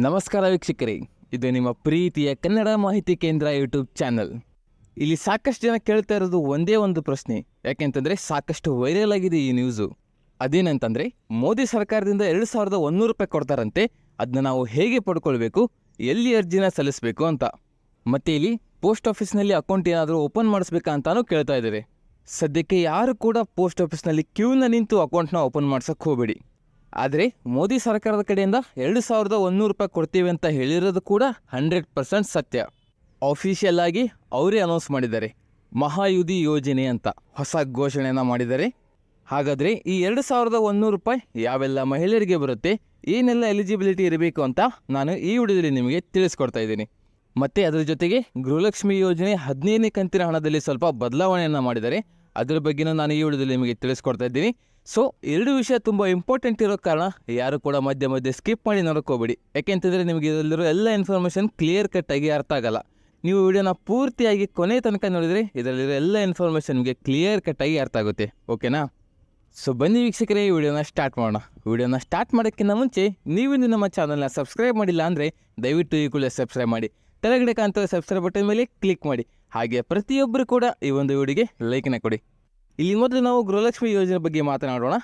ನಮಸ್ಕಾರ ವೀಕ್ಷಕರೇ, ಇದು ನಿಮ್ಮ ಪ್ರೀತಿಯ ಕನ್ನಡ ಮಾಹಿತಿ ಕೇಂದ್ರ ಯೂಟ್ಯೂಬ್ ಚಾನಲ್. ಇಲ್ಲಿ ಸಾಕಷ್ಟು ಜನ ಕೇಳ್ತಾ ಇರೋದು ಒಂದೇ ಒಂದು ಪ್ರಶ್ನೆ, ಯಾಕೆಂತಂದರೆ ಸಾಕಷ್ಟು ವೈರಲ್ ಆಗಿದೆ ಈ ನ್ಯೂಸು. ಅದೇನಂತಂದರೆ ಮೋದಿ ಸರ್ಕಾರದಿಂದ 2100 ರೂಪಾಯಿ ಕೊಡ್ತಾರಂತೆ, ಅದನ್ನ ನಾವು ಹೇಗೆ ಪಡ್ಕೊಳ್ಬೇಕು, ಎಲ್ಲಿ ಅರ್ಜಿನ ಸಲ್ಲಿಸಬೇಕು ಅಂತ. ಮತ್ತು ಇಲ್ಲಿ ಪೋಸ್ಟ್ ಆಫೀಸ್ನಲ್ಲಿ ಅಕೌಂಟ್ ಏನಾದರೂ ಓಪನ್ ಮಾಡಿಸ್ಬೇಕಾ ಅಂತಾನೂ ಕೇಳ್ತಾ ಇದ್ದಾರೆ. ಸದ್ಯಕ್ಕೆ ಯಾರು ಕೂಡ ಪೋಸ್ಟ್ ಆಫೀಸ್ನಲ್ಲಿ ಕ್ಯೂನ ನಿಂತು ಅಕೌಂಟ್ನ ಓಪನ್ ಮಾಡ್ಸೋಕ್ಕೆ ಹೋಗಬೇಡಿ. ಆದರೆ ಮೋದಿ ಸರ್ಕಾರದ ಕಡೆಯಿಂದ 2100 ರೂಪಾಯಿ ಕೊಡ್ತೀವಿ ಅಂತ ಹೇಳಿರೋದು ಕೂಡ 100% ಸತ್ಯ. ಆಫಿಷಿಯಲ್ ಆಗಿ ಅವರೇ ಅನೌನ್ಸ್ ಮಾಡಿದ್ದಾರೆ, ಮಹಾಯುಧಿ ಯೋಜನೆ ಅಂತ ಹೊಸ ಘೋಷಣೆಯನ್ನು ಮಾಡಿದ್ದಾರೆ. ಹಾಗಾದರೆ ಈ 2100 ರೂಪಾಯಿ ಯಾವೆಲ್ಲ ಮಹಿಳೆಯರಿಗೆ ಬರುತ್ತೆ, ಏನೆಲ್ಲ ಎಲಿಜಿಬಿಲಿಟಿ ಇರಬೇಕು ಅಂತ ನಾನು ಈ ವಿಡಿಯೋದಲ್ಲಿ ನಿಮಗೆ ತಿಳಿಸ್ಕೊಡ್ತಾ ಇದ್ದೀನಿ. ಮತ್ತು ಅದರ ಜೊತೆಗೆ ಗೃಹಲಕ್ಷ್ಮಿ ಯೋಜನೆ 15ನೇ ಕಂತಿನ ಹಣದಲ್ಲಿ ಸ್ವಲ್ಪ ಬದಲಾವಣೆಯನ್ನು ಮಾಡಿದ್ದಾರೆ, ಅದರ ಬಗ್ಗೆನೂ ನಾನು ಈ ವಿಡಿಯೋದಲ್ಲಿ ನಿಮಗೆ ತಿಳಿಸ್ಕೊಡ್ತಾ ಇದ್ದೀನಿ. ಸೊ ಎರಡು ವಿಷಯ ತುಂಬ ಇಂಪಾರ್ಟೆಂಟ್ ಇರೋ ಕಾರಣ ಯಾರು ಕೂಡ ಮಧ್ಯೆ ಸ್ಕಿಪ್ ಮಾಡಿ ನೋಡ್ಕೋಬೇಡಿ. ಯಾಕೆಂತಂದರೆ ನಿಮಗೆ ಇದರಲ್ಲಿರೋ ಎಲ್ಲ ಇನ್ಫಾರ್ಮೇಷನ್ ಕ್ಲಿಯರ್ ಕಟ್ಟಾಗಿ ಅರ್ಥ ಆಗಲ್ಲ. ನೀವು ವಿಡಿಯೋನ ಪೂರ್ತಿಯಾಗಿ ಕೊನೆ ತನಕ ನೋಡಿದರೆ ಇದರಲ್ಲಿರೋ ಎಲ್ಲ ಇನ್ಫಾರ್ಮೇಷನ್ ನಿಮಗೆ ಕ್ಲಿಯರ್ ಕಟ್ಟಾಗಿ ಅರ್ಥ ಆಗುತ್ತೆ. ಓಕೆನಾ? ಸೊ ಬನ್ನಿ ವೀಕ್ಷಕರೇ, ಈ ವಿಡಿಯೋನ ಸ್ಟಾರ್ಟ್ ಮಾಡೋಣ. ವಿಡಿಯೋನ ಸ್ಟಾರ್ಟ್ ಮಾಡೋಕ್ಕಿಂತ ಮುಂಚೆ ನೀವಿಂದು ನಮ್ಮ ಚಾನಲ್ನ ಸಬ್ಸ್ಕ್ರೈಬ್ ಮಾಡಿಲ್ಲ ಅಂದರೆ ದಯವಿಟ್ಟು ಈ ಕೂಡ ಸಬ್ಸ್ಕ್ರೈಬ್ ಮಾಡಿ. ಕೆಳಗಡೆ ಕಾಣ್ತಾ ಸಬ್ಸ್ಕ್ರೈಬ್ ಬಟನ್ ಮೇಲೆ ಕ್ಲಿಕ್ ಮಾಡಿ. ಹಾಗೆ ಪ್ರತಿಯೊಬ್ಬರು ಕೂಡ ಈ ಒಂದು ವಿಡಿಯೋಗೆ ಲೈಕ್ನ ಕೊಡಿ. ಇಲ್ಲಿ ಮೊದಲು ನಾವು ಗೃಹಲಕ್ಷ್ಮಿ ಯೋಜನೆ ಬಗ್ಗೆ ಮಾತನಾಡೋಣ.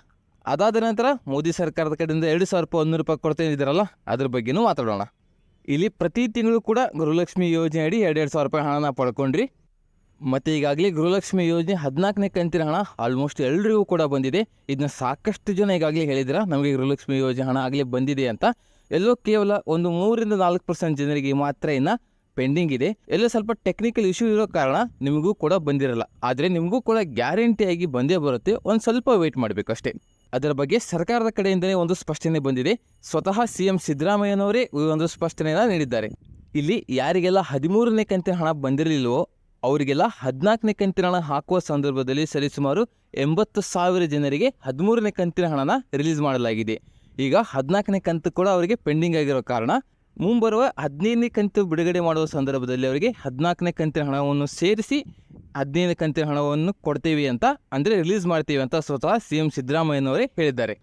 ಅದಾದ ನಂತರ ಮೋದಿ ಸರ್ಕಾರದ ಕಡೆಯಿಂದ 2100 ರೂಪಾಯಿ ಕೊಡ್ತಾ ಇದ್ದಾರಲ್ಲ, ಅದ್ರ ಬಗ್ಗೆನೂ ಮಾತಾಡೋಣ. ಇಲ್ಲಿ ಪ್ರತಿ ತಿಂಗಳು ಕೂಡ ಗೃಹಲಕ್ಷ್ಮಿ ಯೋಜನೆ ಅಡಿ 2,000 ರೂಪಾಯಿ ಹಣನ ಪಡ್ಕೊಂಡ್ರಿ. ಮತ್ತು ಈಗಾಗಲೇ ಗೃಹಲಕ್ಷ್ಮಿ ಯೋಜನೆ 14ನೇ ಕಂತಿನ ಹಣ ಆಲ್ಮೋಸ್ಟ್ ಎಲ್ಲರಿಗೂ ಕೂಡ ಬಂದಿದೆ. ಇದನ್ನ ಸಾಕಷ್ಟು ಜನ ಈಗಾಗಲೇ ಹೇಳಿದಿರ, ನಮಗೆ ಗೃಹಲಕ್ಷ್ಮಿ ಯೋಜನೆ ಹಣ ಆಗಲೇ ಬಂದಿದೆ ಅಂತ. ಎಲ್ಲೋ ಕೇವಲ ಒಂದು 3-4% ಜನರಿಗೆ ಮಾತ್ರ ಇನ್ನು ಪೆಂಡಿಂಗ್ ಇದೆ. ಎಲ್ಲೋ ಸ್ವಲ್ಪ ಟೆಕ್ನಿಕಲ್ ಇಶ್ಯೂ ಇರೋ ಕಾರಣ ನಿಮಗೂ ಕೂಡ ಬಂದಿರಲ್ಲ. ಆದರೆ ನಿಮಗೂ ಕೂಡ ಗ್ಯಾರಂಟಿಯಾಗಿ ಬಂದೇ ಬರುತ್ತೆ, ಒಂದು ಸ್ವಲ್ಪ ವೆಯ್ಟ್ ಮಾಡಬೇಕು ಅಷ್ಟೇ. ಅದರ ಬಗ್ಗೆ ಸರ್ಕಾರದ ಕಡೆಯಿಂದಲೇ ಒಂದು ಸ್ಪಷ್ಟನೆ ಬಂದಿದೆ. ಸ್ವತಃ CM ಸಿದ್ದರಾಮಯ್ಯನವರೇ ಈ ಒಂದು ಸ್ಪಷ್ಟನೆಯನ್ನು ನೀಡಿದ್ದಾರೆ. ಇಲ್ಲಿ ಯಾರಿಗೆಲ್ಲ 13ನೇ ಕಂತಿನ ಹಣ ಬಂದಿರಲಿಲ್ಲವೋ ಅವರಿಗೆಲ್ಲ 14ನೇ ಕಂತಿನ ಹಣ ಹಾಕುವ ಸಂದರ್ಭದಲ್ಲಿ ಸರಿಸುಮಾರು 80,000 ಜನರಿಗೆ 13ನೇ ಕಂತಿನ ಹಣನ ರಿಲೀಸ್ ಮಾಡಲಾಗಿದೆ. ಈಗ 14ನೇ ಕಂತು ಕೂಡ ಅವರಿಗೆ ಪೆಂಡಿಂಗ್ ಆಗಿರೋ ಕಾರಣ ಮುಂಬರುವ 15ನೇ ಕಂತು ಬಿಡುಗಡೆ ಮಾಡುವ ಸಂದರ್ಭದಲ್ಲಿ ಅವರಿಗೆ 14ನೇ ಕಂತಿನ ಹಣವನ್ನು ಸೇರಿಸಿ 15ನೇ ಕಂತಿನ ಹಣವನ್ನು ಕೊಡ್ತೀವಿ ಅಂತ, ಅಂದರೆ ರಿಲೀಸ್ ಮಾಡ್ತೀವಿ ಅಂತ ಸ್ವತಃ CM ಸಿದ್ದರಾಮಯ್ಯನವರೇ ಹೇಳಿದ್ದಾರೆ.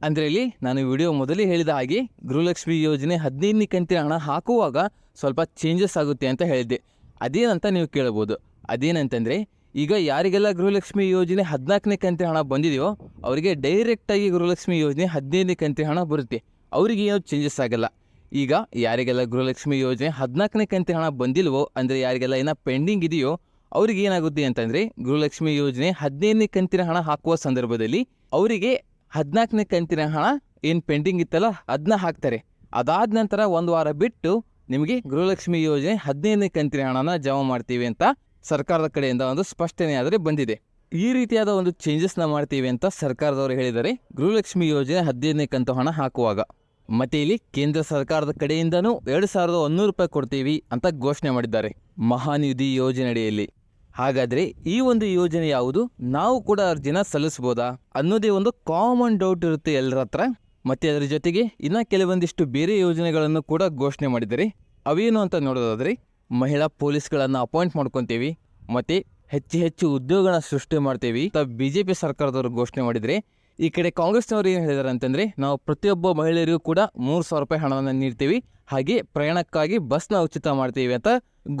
ಅಂದರೆ ಇಲ್ಲಿ ನಾನು ವಿಡಿಯೋ ಮೊದಲೇ ಹೇಳಿದ ಹಾಗೆ ಗೃಹಲಕ್ಷ್ಮಿ ಯೋಜನೆ 15ನೇ ಕಂತಿನ ಹಣ ಹಾಕುವಾಗ ಸ್ವಲ್ಪ ಚೇಂಜಸ್ ಆಗುತ್ತೆ ಅಂತ ಹೇಳಿದ್ದೆ. ಅದೇನಂತ ನೀವು ಕೇಳ್ಬೋದು. ಅದೇನಂತಂದರೆ ಈಗ ಯಾರಿಗೆಲ್ಲ ಗೃಹಲಕ್ಷ್ಮಿ ಯೋಜನೆ 14ನೇ ಕಂತಿನ ಹಣ ಬಂದಿದೆಯೋ ಅವರಿಗೆ ಡೈರೆಕ್ಟಾಗಿ ಗೃಹಲಕ್ಷ್ಮಿ ಯೋಜನೆ 15ನೇ ಕಂತಿನ ಹಣ ಬರುತ್ತೆ, ಅವರಿಗೆ ಏನೂ ಚೇಂಜಸ್ ಆಗಲ್ಲ. ಈಗ ಯಾರಿಗೆಲ್ಲ ಗೃಹಲಕ್ಷ್ಮಿ ಯೋಜನೆ 14ನೇ ಕಂತಿನ ಹಣ ಬಂದಿಲ್ವೋ, ಅಂದರೆ ಯಾರಿಗೆಲ್ಲ ಏನೋ ಪೆಂಡಿಂಗ್ ಇದೆಯೋ ಅವ್ರಿಗೆ ಏನಾಗುತ್ತೆ ಅಂತಂದರೆ ಗೃಹಲಕ್ಷ್ಮಿ ಯೋಜನೆ 15ನೇ ಕಂತಿನ ಹಣ ಹಾಕುವ ಸಂದರ್ಭದಲ್ಲಿ ಅವರಿಗೆ 14ನೇ ಕಂತಿನ ಹಣ ಏನು ಪೆಂಡಿಂಗ್ ಇತ್ತಲ್ಲ ಅದನ್ನ ಹಾಕ್ತಾರೆ. ಅದಾದ ನಂತರ ಒಂದು ವಾರ ಬಿಟ್ಟು ನಿಮಗೆ ಗೃಹಲಕ್ಷ್ಮಿ ಯೋಜನೆ 15ನೇ ಕಂತಿನ ಹಣನ ಜಮಾ ಮಾಡ್ತೀವಿ ಅಂತ ಸರ್ಕಾರದ ಕಡೆಯಿಂದ ಒಂದು ಸ್ಪಷ್ಟನೆ ಆದರೆ ಬಂದಿದೆ. ಈ ರೀತಿಯಾದ ಒಂದು ಚೇಂಜಸ್ನ ಮಾಡ್ತೀವಿ ಅಂತ ಸರ್ಕಾರದವರು ಹೇಳಿದ್ದಾರೆ ಗೃಹಲಕ್ಷ್ಮಿ ಯೋಜನೆ 15ನೇ ಕಂತು ಹಣ ಹಾಕುವಾಗ. ಮತ್ತು ಇಲ್ಲಿ ಕೇಂದ್ರ ಸರ್ಕಾರದ ಕಡೆಯಿಂದನೂ 2100 ರೂಪಾಯಿ ಕೊಡ್ತೀವಿ ಅಂತ ಘೋಷಣೆ ಮಾಡಿದ್ದಾರೆ ಮಹಾನಿಧಿ ಯೋಜನೆ ಅಡಿಯಲ್ಲಿ. ಹಾಗಾದರೆ ಈ ಒಂದು ಯೋಜನೆ ಯಾವುದು, ನಾವು ಕೂಡ ಅರ್ಜಿನ ಸಲ್ಲಿಸ್ಬೋದಾ ಅನ್ನೋದೇ ಒಂದು ಕಾಮನ್ ಡೌಟ್ ಇರುತ್ತೆ ಎಲ್ಲರ ಹತ್ರ. ಮತ್ತು ಅದರ ಜೊತೆಗೆ ಇನ್ನು ಕೆಲವೊಂದಿಷ್ಟು ಬೇರೆ ಯೋಜನೆಗಳನ್ನು ಕೂಡ ಘೋಷಣೆ ಮಾಡಿದ್ದಾರೆ. ಅವೇನು ಅಂತ ನೋಡೋದಾದರೆ ಮಹಿಳಾ ಪೊಲೀಸ್ಗಳನ್ನು ಅಪಾಯಿಂಟ್ ಮಾಡ್ಕೊತೀವಿ, ಮತ್ತು ಹೆಚ್ಚು ಉದ್ಯೋಗನ ಸೃಷ್ಟಿ ಮಾಡ್ತೀವಿ ಅಂತ BJP ಸರ್ಕಾರದವರು ಘೋಷಣೆ ಮಾಡಿದರೆ, ಈ ಕಡೆ ಕಾಂಗ್ರೆಸ್ನವರು ಏನು ಹೇಳಿದ್ದಾರೆ ಅಂತಂದರೆ ನಾವು ಪ್ರತಿಯೊಬ್ಬ ಮಹಿಳೆಯರಿಗೂ ಕೂಡ 3,000 ರೂಪಾಯಿ ಹಣವನ್ನು ನೀಡ್ತೀವಿ, ಹಾಗೆ ಪ್ರಯಾಣಕ್ಕಾಗಿ ಬಸ್ನ ಉಚಿತ ಮಾಡ್ತೀವಿ ಅಂತ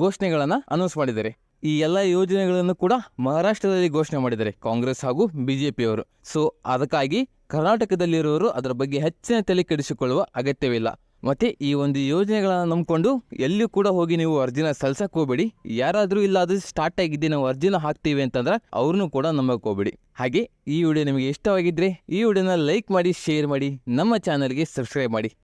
ಘೋಷಣೆಗಳನ್ನು ಅನೌನ್ಸ್ ಮಾಡಿದ್ದಾರೆ. ಈ ಎಲ್ಲ ಯೋಜನೆಗಳನ್ನು ಕೂಡ ಮಹಾರಾಷ್ಟ್ರದಲ್ಲಿ ಘೋಷಣೆ ಮಾಡಿದ್ದಾರೆ ಕಾಂಗ್ರೆಸ್ ಹಾಗೂ BJP ಅವರು. ಸೊ ಅದಕ್ಕಾಗಿ ಕರ್ನಾಟಕದಲ್ಲಿರುವವರು ಅದರ ಬಗ್ಗೆ ಹೆಚ್ಚಿನ ತಲೆ ಕೆಡಿಸಿಕೊಳ್ಳುವ ಅಗತ್ಯವಿಲ್ಲ. ಮತ್ತು ಈ ಒಂದು ಯೋಜನೆಗಳನ್ನು ನಂಬಿಕೊಂಡು ಎಲ್ಲಿಯೂ ಕೂಡ ಹೋಗಿ ನೀವು ಅರ್ಜಿನ ಸಲ್ಸಕ್ಕೆ ಹೋಗಬೇಡಿ. ಯಾರಾದರೂ ಇಲ್ಲ ಅದು ಸ್ಟಾರ್ಟ್ ಆಗಿದ್ದೆ ನಾವು ಅರ್ಜಿನ ಹಾಕ್ತೀವಿ ಅಂತಂದ್ರೆ ಅವ್ರನ್ನೂ ಕೂಡ ನಂಬಕ್ಕೆ ಹೋಗಬೇಡಿ. ಹಾಗೆ ಈ ವಿಡಿಯೋ ನಿಮಗೆ ಇಷ್ಟವಾಗಿದ್ದರೆ ಈ ವಿಡಿಯೋನ ಲೈಕ್ ಮಾಡಿ, ಶೇರ್ ಮಾಡಿ, ನಮ್ಮ ಚಾನಲ್ಗೆ ಸಬ್ಸ್ಕ್ರೈಬ್ ಮಾಡಿ.